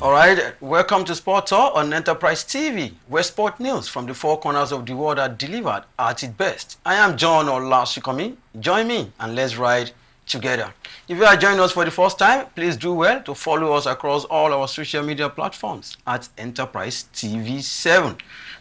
All right, welcome to Sport Talk on Enterprise TV, where sport news from the four corners of the world are delivered at its best. I am John Olasukomi. Join me and let's ride together. If you are joining us for the first time, please do well to follow us across all our social media platforms at Enterprise TV 7.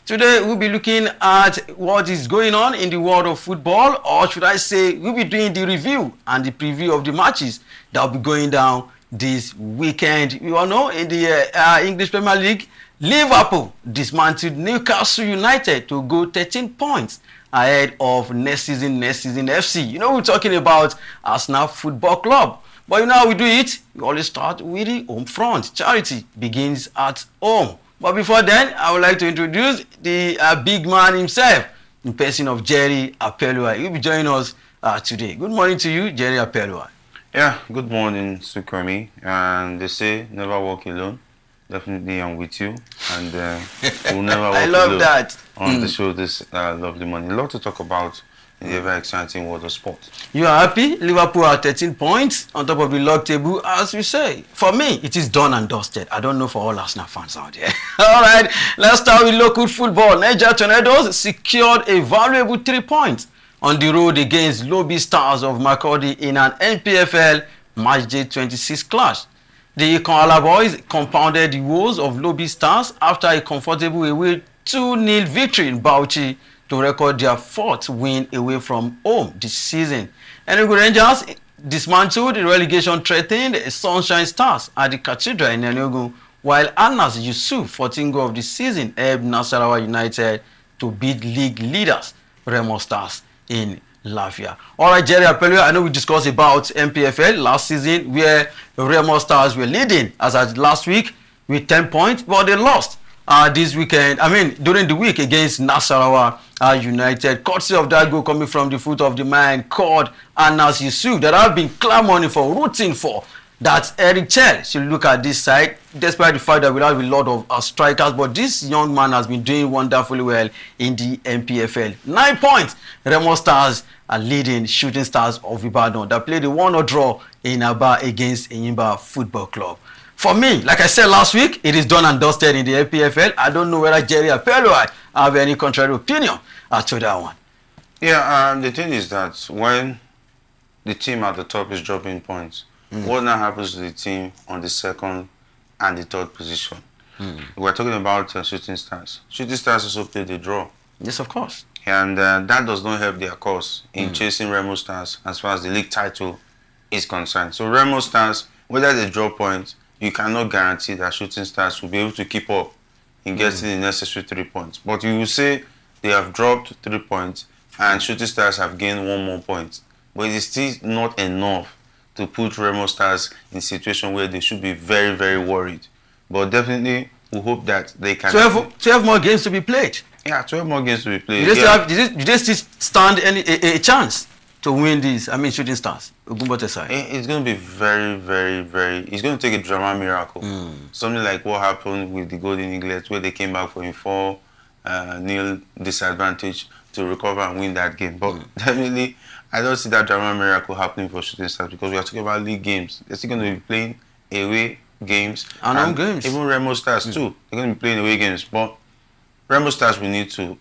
Today, we'll be looking at what is going on in the world of football, or should I say, we'll be doing the review and the preview of the matches that will be going down this weekend. You all know in the English Premier League, Liverpool dismantled Newcastle United to go 13 points ahead of next season FC. You know, we're talking about Arsenal Football Club. But you know how we do it? We always start with the home front. Charity begins at home. But before then, I would like to introduce the big man himself, in person of Jerry Apelua. He'll be joining us today. Good morning to you, Jerry Apelua. Yeah, good morning, Sukomi. And they say, never walk alone. Definitely I'm with you. And we'll never walk I love alone that. On the show this lovely morning. A lot to talk about in the very exciting world of sport. You are happy? Liverpool are 13 points on top of the log table, as we say. For me, it is done and dusted. I don't know for all Arsenal fans out there. All right, let's start with local football. Niger Tornadoes secured a valuable 3 points on the road against Lobby Stars of Makurdi in an NPFL Matchday 26 clash. The Koala Boys compounded the woes of Lobby Stars after a comfortable away 2-0 victory in Bauchi to record their 4th win away from home this season. Enugu Rangers dismantled the relegation-threatened Sunshine Stars at the Cathedral in Enugu, while Anas Yusuf, 14th goal of the season, helped Nasarawa United to beat league leaders Remo Stars in Lafia. All right, Jerry Apelua, I know we discussed about MPFL last season where Remo Stars were leading as at last week with 10 points, but they lost this weekend. During the week against Nasarawa United, courtesy of that goal coming from the foot of the man called Anas Yusuf that I've been clamoring for, rooting for. That Eric Chell should look at this side, despite the fact that we have a lot of strikers, but this young man has been doing wonderfully well in the MPFL. 9 points. Remo Stars are leading Shooting Stars of Ibadan that played a 1-1 draw in Aba against Enyimba Football Club. For me, like I said last week, it is done and dusted in the MPFL. I don't know whether Jerry Apelua have any contrary opinion to that one. Yeah, the thing is that when the team at the top is dropping points, what now happens to the team on the 2nd and the 3rd position? We're talking about Shooting Stars. Shooting Stars also played the draw. Yes, of course. And that does not help their cause in chasing Remo Stars as far as the league title is concerned. So Remo Stars, whether they draw points, you cannot guarantee that Shooting Stars will be able to keep up in getting the necessary 3 points. But you will say they have dropped 3 points and Shooting Stars have gained 1 more point. But it is still not enough to put Remo Stars in a situation where they should be very, very worried. But definitely, we hope that they can... 12 more games to be played. Yeah, 12 more games to be played. Did they still stand a chance to win these? Shooting Stars. It's going to be very, very, very... It's going to take a drama miracle. Something like what happened with the Golden Eaglets, where they came back for a 4-0 disadvantage to recover and win that game. But definitely, I don't see that drama miracle happening for Shooting Stars because we are talking about league games. They're still going to be playing away games. And home games. Even Remo Stars too. They're going to be playing away games. But Remo Stars will need to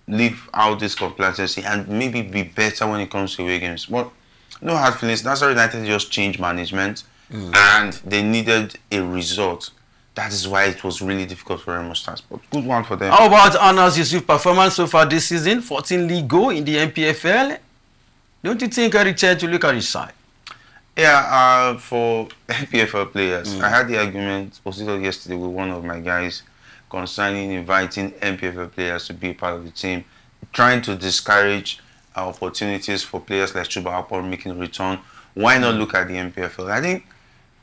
leave out this complacency and maybe be better when it comes to away games. But no hard feelings. Nasarawa United just changed management and they needed a result. That is why it was really difficult for Remo Stars. But good one for them. How about Anas Yusuf's performance so far this season? 14 league goal in the MPFL. Don't you think Eric Chell to look at his side? Yeah, for MPFL players, I had the argument posted yesterday with one of my guys concerning inviting MPFL players to be a part of the team, trying to discourage opportunities for players like Chuba Akpor making a return. Why not look at the MPFL? I think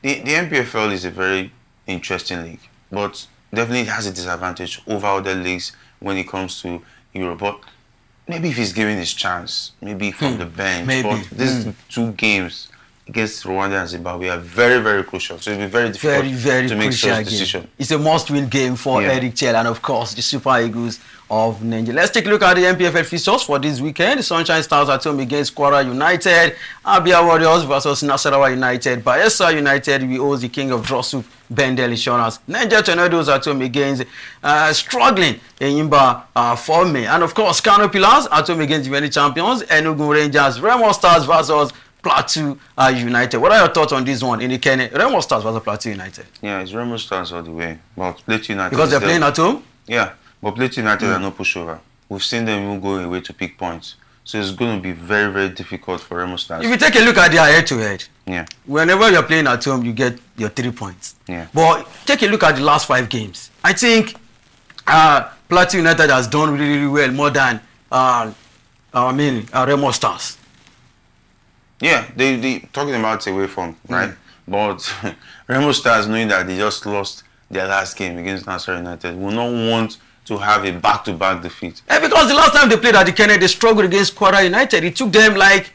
the MPFL is a very interesting league, but definitely has a disadvantage over other leagues when it comes to Europe. But maybe if he's given his chance, maybe from the bench. But these 2 games against Rwanda and Zimbabwe are very, very crucial. So it'll be very difficult to make such decision. It's a must-win game for Eric Chell and, of course, the Super Eagles of Nigeria. Let's take a look at the MPFL fixtures for this weekend. The Sunshine Stars at home against Kwara United. Abia Warriors versus Nasarawa United. Bayelsa United will host the King of Drosu, Bendel Insurance. Niger Tornadoes at home against struggling Enyimba Forme. And, of course, Kano Pillars at home against the champions. Enugu Rangers. Remo Stars versus Plateau United. What are your thoughts on this one in the Kenya? Remo Stars versus Plateau United. Yeah, it's Remo Stars all the way. But Plateau United. Because they're playing at home? Yeah, but Plateau United are no pushover. We've seen them even go away to pick points. So it's going to be very, very difficult for Remo Stars. If you take a look at their head-to-head, yeah, whenever you're playing at home, you get your 3 points. Yeah. But take a look at the last 5 games. I think Plateau United has done really, really well, more than Remo Stars. Yeah, they talking about away from, right? But Remo Stars, knowing that they just lost their last game against Nasarawa United, will not want to have a back-to-back defeat. Yeah, because the last time they played at the Kenya, they struggled against Kwara United. It took them like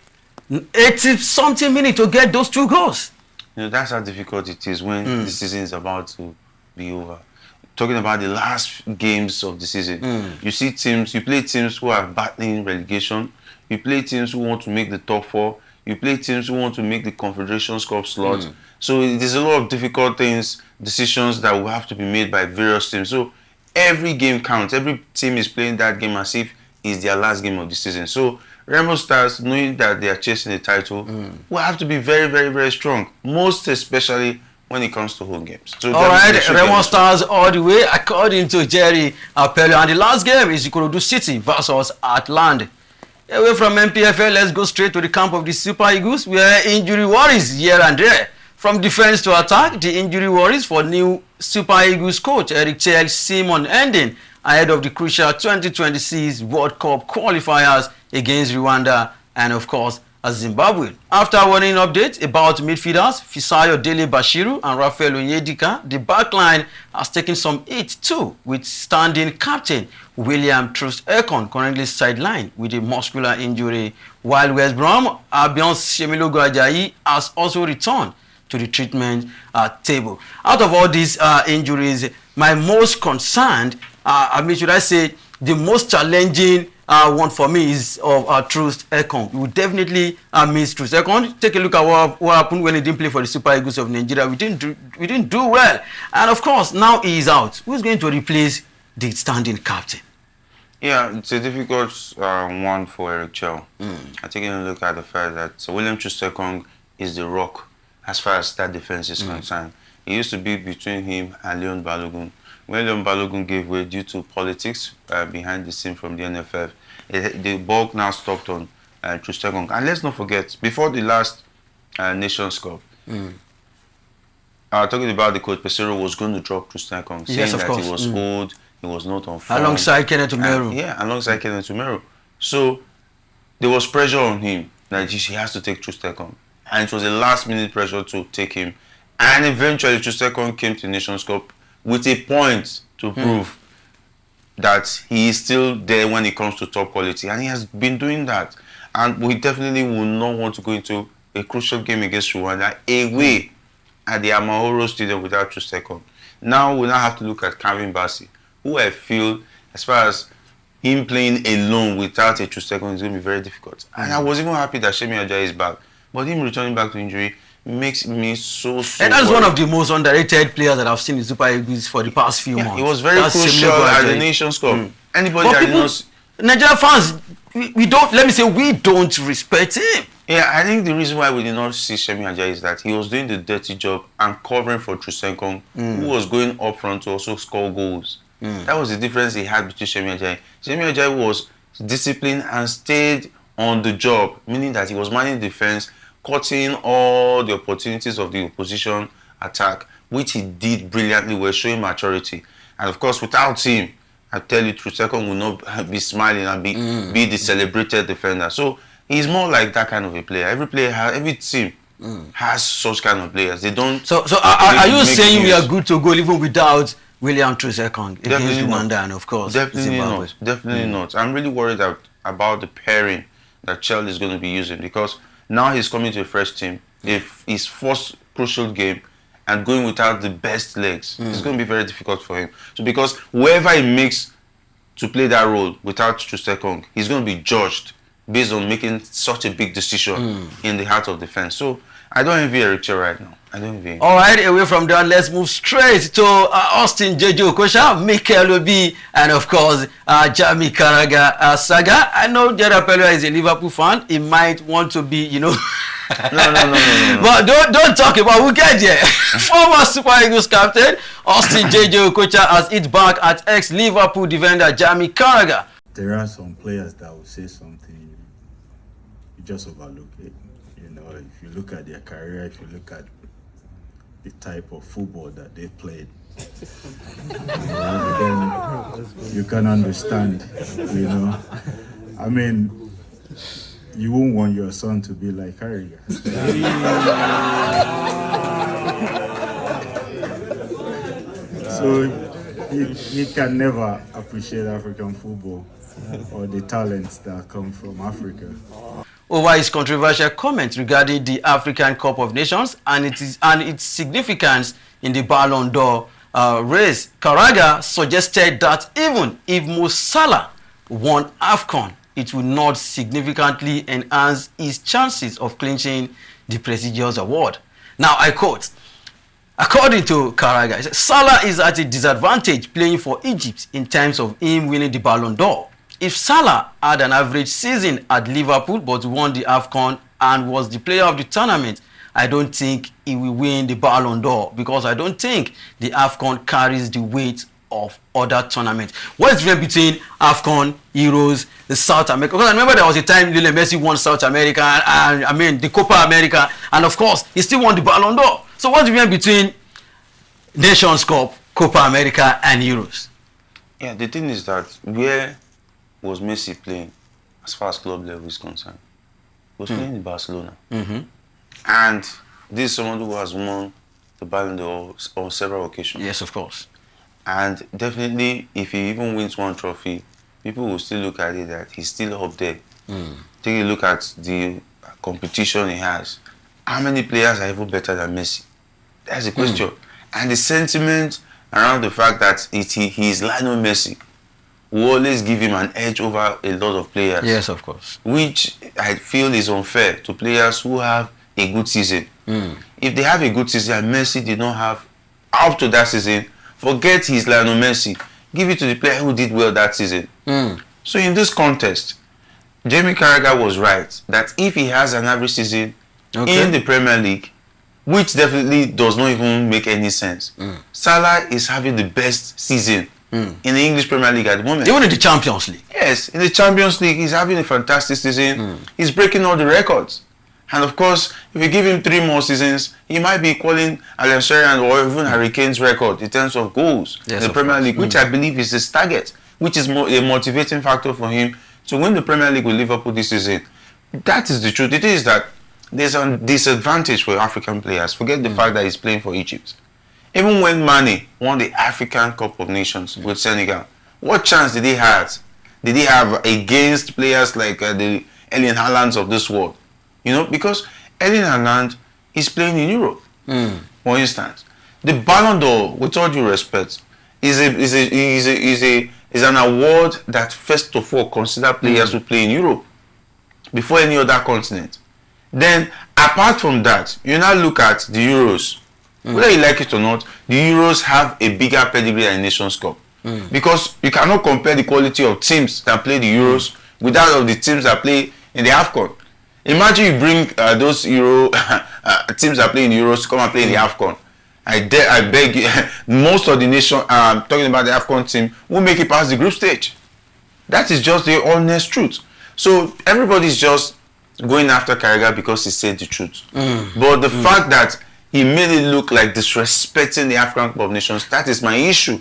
80-something minutes to get those 2 goals. You know, that's how difficult it is when the season is about to be over. Talking about the last games of the season, you see teams, you play teams who are battling relegation, you play teams who want to make the top 4, you play teams who want to make the Confederations Cup slot. So there's a lot of difficult decisions that will have to be made by various teams. So every game counts. Every team is playing that game as if it's their last game of the season. So Remo Stars, knowing that they are chasing the title, will have to be very, very, very strong. Most especially when it comes to home games. So all right, Remo Stars all the way, according to Jerry Apello. And the last game is Ikorodu City versus Atlanta. Away from MPFL, let's go straight to the camp of the Super Eagles, where injury worries here and there. From defense to attack, the injury worries for new Super Eagles coach Eric Chell Simon ending ahead of the crucial 2026 World Cup qualifiers against Rwanda and, of course, Zimbabwe. After a warning update about midfielders Fisayo Dele Bashiru and Rafael Onyedika, the backline has taken some hit too, with standing captain William Troost-Ekong currently sidelined with a muscular injury, while West Brom Albion's Shemilogo Ajayi has also returned to the treatment table. Out of all these injuries, my most concerned, should I say, the most challenging one for me is of Troost-Ekong. We would definitely miss Troost-Ekong. Take a look at what happened when he didn't play for the Super Eagles of Nigeria. We didn't do well, and of course now he is out. Who's going to replace the standing captain? Yeah, it's a difficult one for Eric Chell. I take a look at the fact that William Troost-Ekong is the rock as far as that defense is concerned. It used to be between him and Leon Balogun. When Leon Balogun gave way due to politics behind the scene from the NFF, the ball now stopped on Troost-Ekong. And let's not forget, before the last Nations Cup, talking about the coach, Pesero was going to drop Troost-Ekong, saying that he was old, he was not on form. Alongside Kenneth Umeru. Yeah, alongside Kenneth Umeru. So there was pressure on him that he has to take Troost-Ekong. And it was a last-minute pressure to take him. And eventually, Troost-Ekong came to the Nations Cup with a point to prove that he is still there when it comes to top quality. And he has been doing that. And we definitely will not want to go into a crucial game against Rwanda away at the Amahoro Stadium without Troost-Ekong. Now we now have to look at Calvin Bassey, who I feel, as far as him playing alone without a Troost-Ekong, is going to be very difficult. And I was even happy that Shemi Ajayi is back. But him returning back to injury makes me so and that's worried. One of the most underrated players that I've seen in Super Eagles for the past few months. He was very crucial at the Nations Cup. Anybody that knows, Nigeria fans, we don't, let me say, we don't respect him. Yeah, I think the reason why we did not see Shemi Ajayi is that he was doing the dirty job and covering for Troost-Ekong, who was going up front to also score goals. That was the difference he had between Shemi Ajayi. Shemi Ajayi was disciplined and stayed on the job, meaning that he was managing defense, cutting all the opportunities of the opposition attack, which he did brilliantly well, showing maturity. And of course, without him, I tell you, Troost-Ekong will not be smiling and be the celebrated defender. So he's more like that kind of a player. Every player, every team has such kind of players. They don't. So are you saying we are good to go even without William Troost-Ekong against Rwanda and of course Definitely Zimbabwe? not. Definitely not. I'm really worried about the pairing that Chell is going to be using, because now he's coming to a fresh team. if his first crucial game and going without the best legs, it's going to be very difficult for him. So because whoever he makes to play that role without Troost-Ekong, he's going to be judged based on making such a big decision in the heart of defense. So I don't envy Eric Choi right now. I don't envy him. All right, away from that, let's move straight to Austin Jay-Jay Okocha, Mikel Obi, and of course, Jamie Carragher saga. I know Jada Pelua is a Liverpool fan. He might want to be, you know. No. But don't talk about, we'll get there. Former Super Eagles captain, Austin Jay-Jay Okocha has hit back at ex-Liverpool defender Jamie Carragher. There are some players that will say something, you just overlook it. You know, if you look at their career, if you look at the type of football that they played, then you can understand, you know. I mean, you won't want your son to be like Carragher. So he can never appreciate African football or the talents that come from Africa. Over his controversial comments regarding the African Cup of Nations and its significance in the Ballon d'Or race, Carragher suggested that even if Mo Salah won AFCON, it will not significantly enhance his chances of clinching the prestigious award. Now, I quote, according to Carragher, he said, Salah is at a disadvantage playing for Egypt in terms of him winning the Ballon d'Or. If Salah had an average season at Liverpool but won the AFCON and was the player of the tournament, I don't think he will win the Ballon d'Or because I don't think the AFCON carries the weight of other tournaments. What's the difference between AFCON, Euros, the South America? Because I remember there was a time Lionel Messi won South America and I mean the Copa America, and of course he still won the Ballon d'Or. So what's the difference between Nations Cup, Copa America and Euros? Yeah, the thing is that where was Messi playing as far as club level is concerned? He was playing in Barcelona. And this is someone who has won the Ballon d'Or on several occasions. Yes, of course. And definitely, if he even wins one trophy, people will still look at it that he's still up there. Take a look at the competition he has. How many players are even better than Messi? That's the question. And the sentiment around the fact that he is Lionel Messi will always give him an edge over a lot of players. Yes, of course. Which I feel is unfair to players who have a good season. If they have a good season and Messi did not have up to that season, forget his Lionel Messi. Give it to the player who did well that season. So in this contest, Jamie Carragher was right that if he has an average season in the Premier League, which definitely does not even make any sense, Salah is having the best season in the English Premier League at the moment. Even in the Champions League. Yes, in the Champions League, he's having a fantastic season. He's breaking all the records. And of course, if you give him 3 more seasons, he might be equaling Alan Shearer or even Harry Kane's record in terms of goals in the Premier League, which I believe is his target, which is a motivating factor for him to win the Premier League with Liverpool this season. That is the truth. It is that there's a disadvantage for African players. Forget the fact that he's playing for Egypt. Even when Mane won the African Cup of Nations with Senegal, what chance did he have? Did he have against players like the Erling Haalands of this world? You know, because Erling Haaland is playing in Europe. For instance, the Ballon d'Or, with all due respect, is an award that first of all consider players who play in Europe before any other continent. Then, apart from that, you now look at the Euros. Whether you like it or not, the Euros have a bigger pedigree than Nations Cup. Because you cannot compare the quality of teams that play the Euros with that of the teams that play in the AFCON. Imagine you bring those Euro teams that play in the Euros to come and play in the AFCON. I beg you, most of the nation, talking about the AFCON team, will make it past the group stage. That is just the honest truth. So everybody's just going after Carragher because he said the truth. But the fact that he made it look like disrespecting the African Cup of Nations, that is my issue.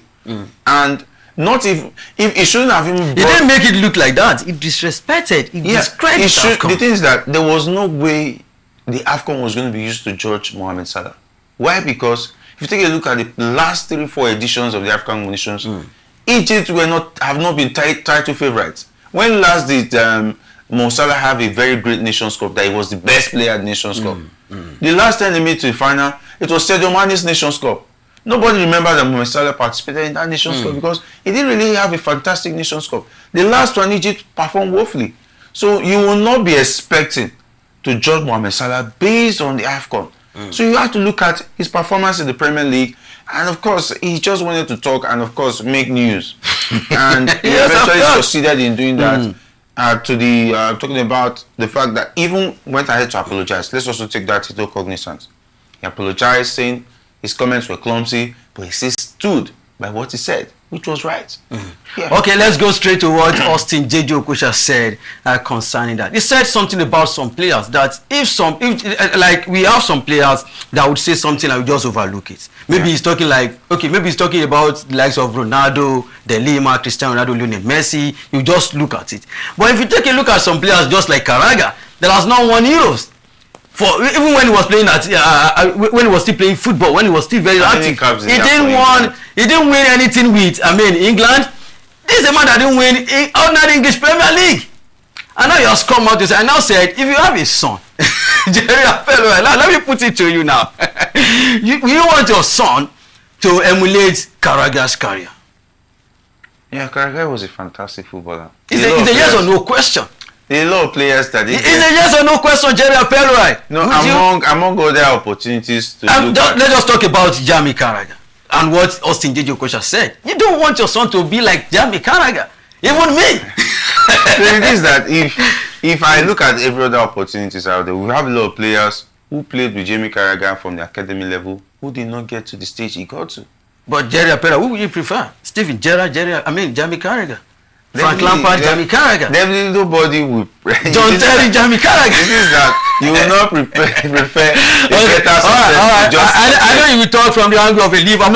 And not if he shouldn't have even. He didn't make it look like that. He disrespected. He discredited AFCON. The thing is that there was no way the AFCON was going to be used to judge Mohamed Salah. Why? Because if you take a look at the last 3-4 editions of the African Nations, Egypt have not been title favourites. When last did Mo Salah have a very great Nations Cup that he was the best player at Nations Cup? The last time they made to the final, it was Sadio Mane's Nations Cup. Nobody remembers that Mohamed Salah participated in that Nations Cup because he didn't really have a fantastic Nations Cup. The last one, Egypt performed woefully. So you will not be expecting to judge Mohamed Salah based on the AFCON. So you have to look at his performance in the Premier League. And of course, he just wanted to talk and of course make news. And he eventually succeeded in doing that. Talking about the fact that even went ahead to apologize. Let's also take that into cognizance. He apologized, saying his comments were clumsy, but he still stood by what he said, which was right. Yeah. Okay, let's go straight to what Austin Jay-Jay Okocha said concerning that. He said something about some players that like we have some players that would say something and we just overlook it. Maybe he's talking like, okay, maybe he's talking about the likes of Ronaldo, De Lima, Cristiano Ronaldo, Lionel Messi. You just look at it. But if you take a look at some players just like Carragher, that has not won Euros. Even when he was playing when he was still playing football, when he was still very active, he didn't win anything with, England. This is a man that didn't win ordinary English Premier League. And now he has come out and now said, if you have a son, Jerry Apello, let me put it to you now. you want your son to emulate Carragher's career. Yeah, Carragher was a fantastic footballer. It's a yes or no question. There are a lot of players that it's a yes or no question, Jerry Apello, right? No, among other opportunities to let's just talk about Jamie Carragher and what Austin Jay-Jay Okocha said. You don't want your son to be like Jamie Carragher. Even me. The thing is that if I look at every other opportunities out there, we have a lot of players who played with Jamie Carragher from the academy level who did not get to the stage he got to. But Jerry Apello, who would you prefer? Steven Gerrard, Jamie Carragher. Frank Lampard, Jamie Carragher. Definitely nobody will. John Terry, Jamie Carragher. This is that you will not prefer a better success. I know you will talk from the angle of a Liverpool.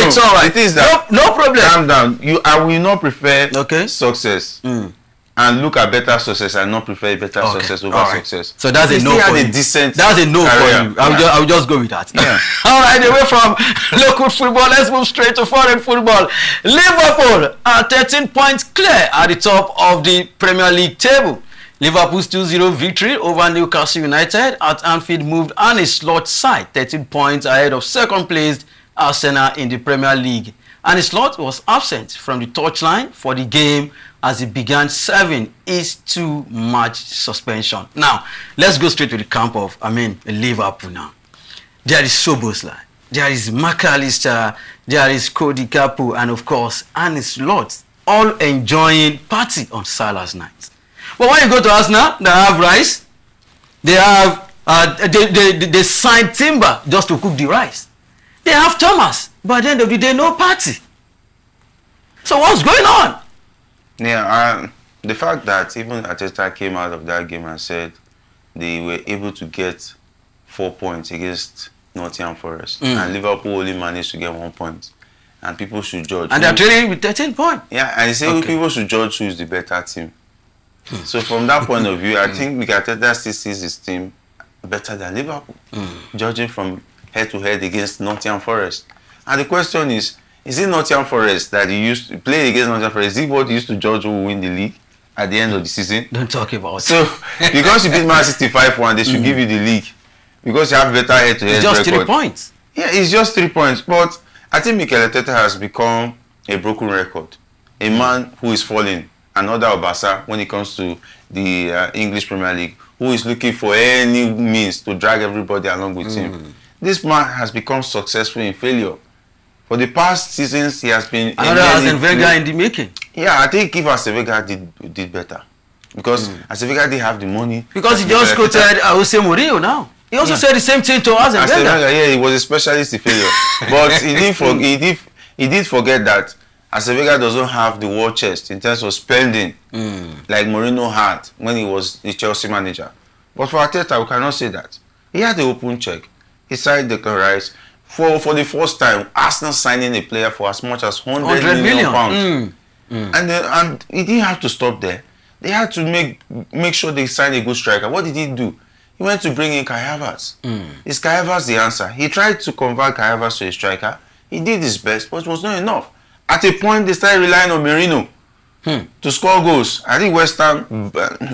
It's all right. It is that. No problem. Calm down. I will not prefer success. And look at better success and not prefer better success over success. So that's a no for you. That's a no for you. I will just go with that. Yeah. All right, away from local football, let's move straight to foreign football. Liverpool are 13 points clear at the top of the Premier League table. Liverpool's 2-0 victory over Newcastle United at Anfield moved on a slot side 13 points ahead of second placed Arsenal in the Premier League. And Slot was absent from the touchline for the game as it began 7-2 match suspension. Now, let's go straight to the camp of, Liverpool now. There is Szoboszlai, there is McAllister, there is Cody Gakpo, and of course, Slot, all enjoying party on Salah's night. But when you go to Arsenal, they have rice, they have, they signed Timber just to cook the rice. They have Thomas, but at the end of the day, no party. So what's going on? Yeah, the fact that even Arteta came out of that game and said they were able to get 4 points against Nottingham Forest, and Liverpool only managed to get 1 point, and people should judge. And they're trailing with 13 points. Yeah, and he said people should judge who is the better team. So from that point of view, I think Arteta still sees his team better than Liverpool, judging from head-to-head against Nottingham Forest. And the question is it Nottingham Forest that he used to play against Nottingham Forest? Is it what he used to judge who will win the league at the end of the season? Don't talk about it. So, because you beat Man City 5-1, they should give you the league. Because you have better head-to-head record. It's just 3 points. Yeah, it's just 3 points. But I think Mikel Arteta has become a broken record. A man who is falling. Another Obasa when it comes to the English Premier League, who is looking for any means to drag everybody along with him. This man has become successful in failure. For the past seasons, he has been... Another Arsene Wenger in the making. Yeah, I think if Arsene Wenger did better. Because Arsene Wenger didn't have the money. Because he just quoted Jose Mourinho now. He also said the same thing to Arsene Wenger. Yeah, he was a specialist in failure. But he did forget that Arsene Wenger doesn't have the war chest in terms of spending like Mourinho had when he was the Chelsea manager. But for Arteta, we cannot say that. He had the open check. He signed Declan Rice. For the first time, Arsenal signing a player for as much as 100 million pounds. And he didn't have to stop there. They had to make sure they signed a good striker. What did he do? He went to bring in Kai Havertz. Is Kai Havertz the answer? He tried to convert Kai Havertz to a striker. He did his best, but it was not enough. At a point, they started relying on Merino to score goals. I think West Ham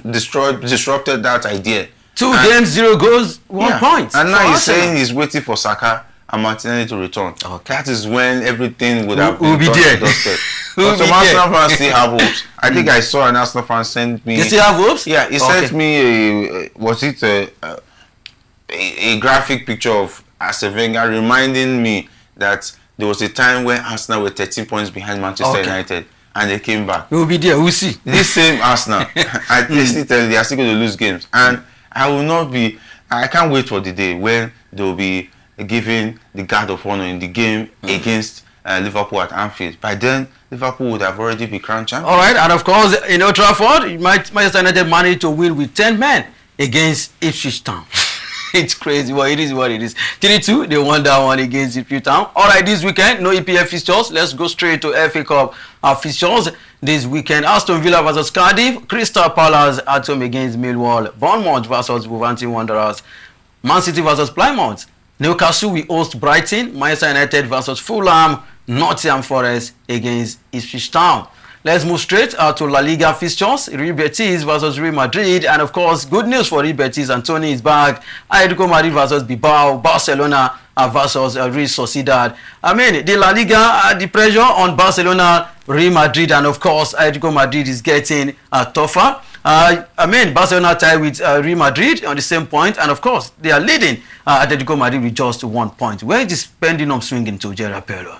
disrupted that idea. 2 games, 0 goals, 1 point. And now for he's Arsenal. saying he's waiting for Saka and Martinelli to return. Okay. That is when everything would have We'll been be done there. and dusted. We'll But some be Arsenal there. fans still have hopes. I think I saw an Arsenal fan send me. You still have hopes? Yeah, he Okay. sent me a graphic picture of Arsene Wenger reminding me that there was a time when Arsenal were 13 points behind Manchester Okay. United and they came back. We'll be there. We'll see. This same Arsenal, I still tell you, they are still going to lose games. And I can't wait for the day when they will be giving the guard of honor in the game against Liverpool at Anfield. By then, Liverpool would have already been crowned champions. All right, and of course, in Old Trafford, Manchester United managed to win with 10 men against Ipswich Town. It's crazy. Well, it is what it is. 3-2, they won that one against Ipswich Town. All right, this weekend, no EPL fixtures. Let's go straight to FA Cup fixtures. This weekend, Aston Villa versus Cardiff, Crystal Palace at home against Millwall, Bournemouth versus Wolverhampton Wanderers, Man City versus Plymouth, Newcastle will host Brighton, Manchester United versus Fulham, Nottingham Forest against Ipswich Town. Let's move straight to La Liga fixtures. Real Betis versus Real Madrid, and of course, good news for Real Betis. Anthony is back. Atletico Madrid versus Bilbao, Barcelona versus Real Sociedad. I mean, the La Liga, the pressure on Barcelona, Real Madrid, and of course, Atletico Madrid is getting tougher. I mean, Barcelona tied with Real Madrid on the same point, and of course, they are leading Atletico Madrid with just 1 point. Where is this pendulum swinging to, Jay-Jay Okocha?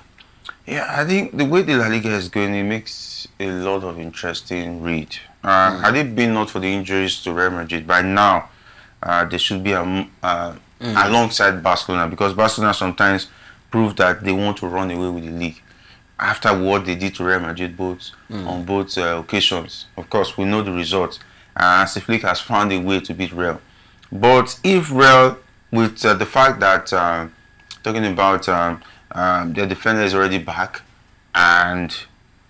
Yeah, I think the way the La Liga is going, it makes a lot of interesting read. Had it been not for the injuries to Real Madrid, by now they should be alongside Barcelona, because Barcelona sometimes prove that they want to run away with the league after what they did to Real Madrid on both occasions. Of course, we know the result. Hansi Flick has found a way to beat Real. But if Real, with the fact that talking about their defender is already back, and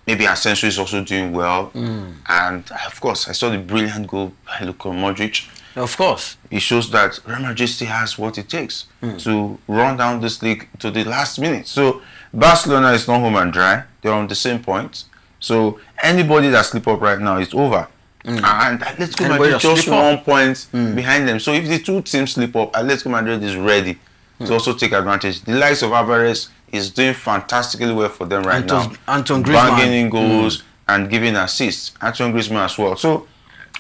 maybe Asensio is also doing well, and of course, I saw the brilliant goal by Luka Modric. Of course. It shows that Real Madrid still has what it takes to run down this league to the last minute. So Barcelona is not home and dry. They're on the same point. So anybody that slip up right now is over. And Atletico Madrid just 1 point behind them. So if the two teams slip up, Atletico Madrid is ready to also take advantage. The likes of Alvarez is doing fantastically well for them right now. Antoine Griezmann. Banging in goals and giving assists. Antoine Griezmann as well. So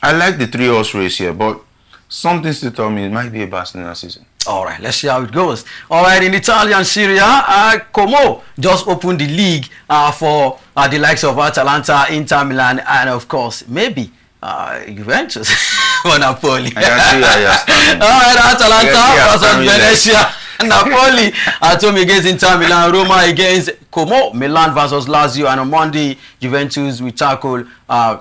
I like the 3-horse race here, but something still tells me it might be a Barcelona season. All right, let's see how it goes. All right, in Italian Serie A, Como just opened the league for the likes of Atalanta, Inter Milan, and of course, maybe Juventus or Napoli. I can see how you're standing. All right, Atalanta versus Venezia. Napoli at home against Inter Milan, Roma against Como, Milan versus Lazio, and on Monday, Juventus will tackle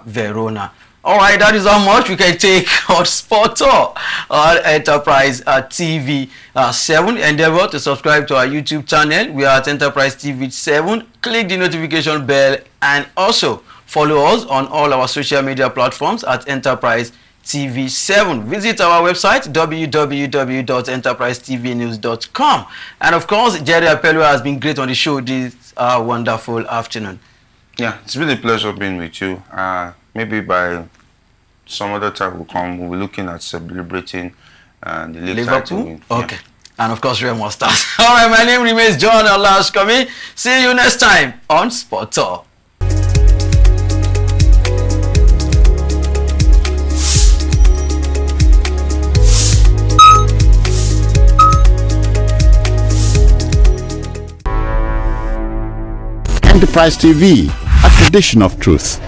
Verona. All right, that is how much we can take on Sport Tour on Enterprise TV 7. Endeavor to subscribe to our YouTube channel. We are at Enterprise TV 7. Click the notification bell and also follow us on all our social media platforms at Enterprise TV 7. Visit our website www.enterprisetvnews.com. And of course, Jerry Apello has been great on the show this wonderful afternoon. Yeah, it's been a pleasure being with you. Maybe by some other time will come, we'll be looking at celebrating the league title win. Okay. And of course, Real Stars. All right, my name remains John Olashkomi. See you next time on Sport Talk. Enterprise TV, a tradition of truth.